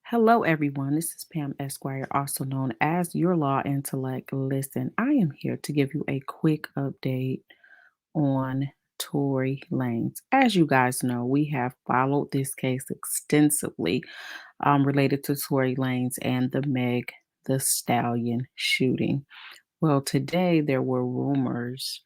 Hello, everyone. This is Pam Esquire, also known as Your Law Intellect. Listen, I am here to give you a quick update on Tory Lanez. As you guys know, we have followed this case extensively related to Tory Lanez and the Meg the Stallion shooting. Well, today there were rumors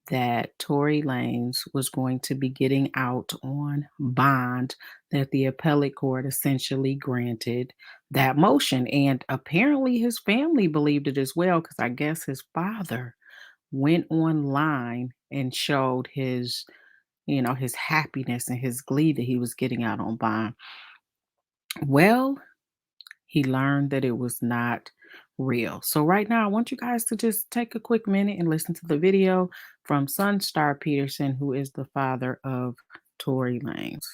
that Tory Lanez was going to be getting out on bond, that the appellate court essentially granted that motion. And apparently his family believed it as well, because I guess his father went online and showed his happiness and his glee that he was getting out on bond. Well, he learned that it was not real. So right now, I want you guys to just take a quick minute and listen to the video from Sunstar Peterson, who is the father of Tory Lanez.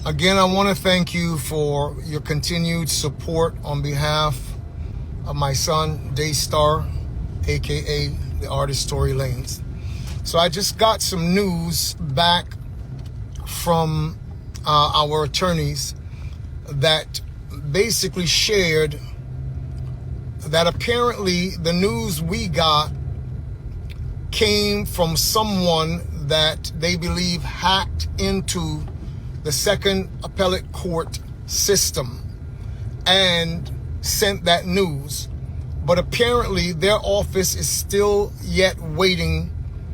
Again, I want to thank you for your continued support on behalf of my son, Daystar, aka the artist Tory Lanez. So I just got some news back from our attorneys that basically shared that apparently the news we got came from someone that they believe hacked into the second appellate court system and sent that news. But apparently their office is still yet waiting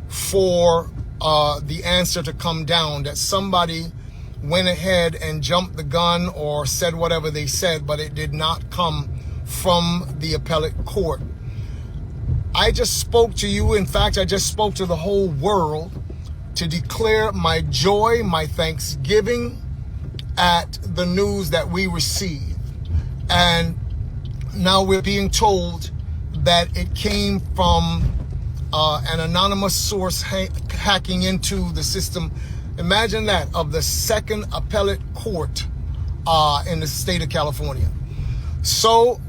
for the answer to come down, that somebody went ahead and jumped the gun or said whatever they said, but it did not come from the appellate court. I just spoke to you. In fact, I just spoke to the whole world to declare my joy, my thanksgiving at the news that we received. And now we're being told that it came from an anonymous source hacking into the system. Imagine that, of the second appellate court in the state of California. So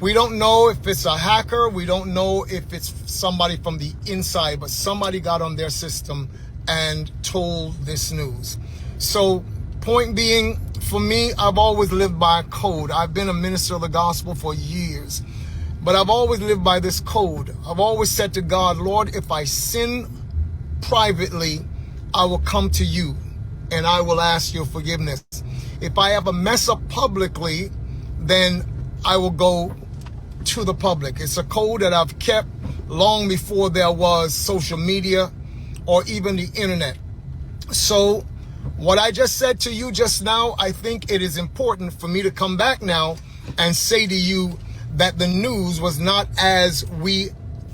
we don't know if it's a hacker. We don't know if it's somebody from the inside, but somebody got on their system and told this news. So point being, for me, I've always lived by a code. I've been a minister of the gospel for years, but I've always lived by this code. I've always said to God, Lord, if I sin privately, I will come to you and I will ask your forgiveness. If I ever mess up publicly, then I will go to the public. It's a code that I've kept long before there was social media or even the internet. So what I just said to you just now, I think it is important for me to come back now and say to you that the news was not as we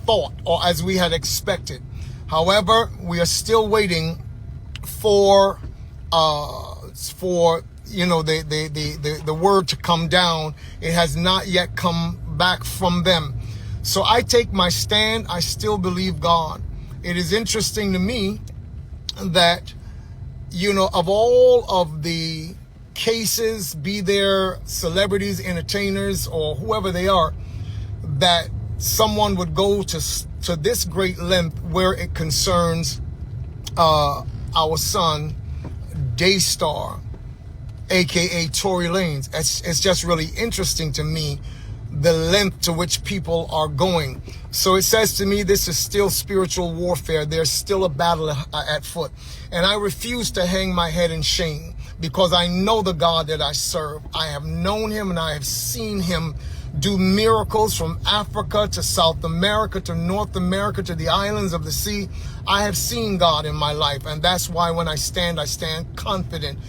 thought or as we had expected. However, we are still waiting for the word to come down. It has not yet come back from them. So I take my stand. I still believe God. It is interesting to me that, of all of the cases, be there celebrities, entertainers, or whoever they are, that someone would go to this great length where it concerns our son, Daystar, aka Tory Lanez. It's just really interesting to me, the length to which people are going. So it says to me, this is still spiritual warfare. There's still a battle at foot. And I refuse to hang my head in shame, because I know the God that I serve. I have known him and I have seen him do miracles from Africa to South America to North America to the islands of the sea. I have seen God in my life. And that's why when I stand confident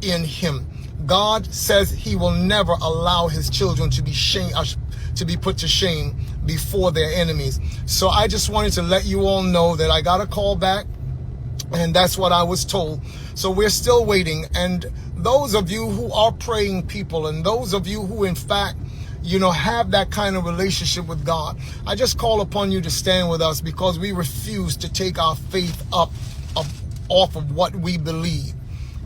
in him. God says he will never allow his children to be put to shame before their enemies. So I just wanted to let you all know that I got a call back, and that's what I was told. So we're still waiting. And those of you who are praying people, and those of you who in fact, have that kind of relationship with God, I just call upon you to stand with us, because we refuse to take our faith off of what we believe.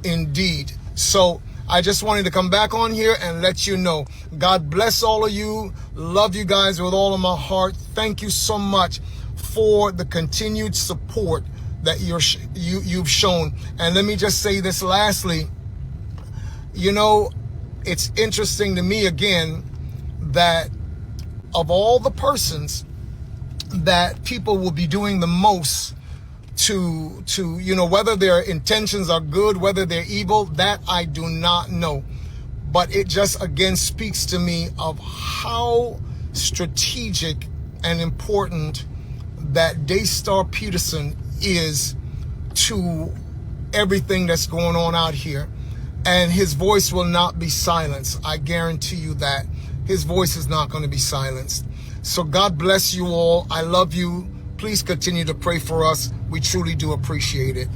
Indeed. So I just wanted to come back on here and let you know. God bless all of you. Love you guys with all of my heart. Thank you so much for the continued support that you've shown. And let me just say this lastly. You know, it's interesting to me again that of all the persons that people will be doing the most to whether their intentions are good, whether they're evil, that I do not know. But it just again speaks to me of how strategic and important that Daystar Peterson is to everything that's going on out here. And his voice will not be silenced. I guarantee you that. His voice is not going to be silenced. So God bless you all. I love you. Please continue to pray for us. We truly do appreciate it.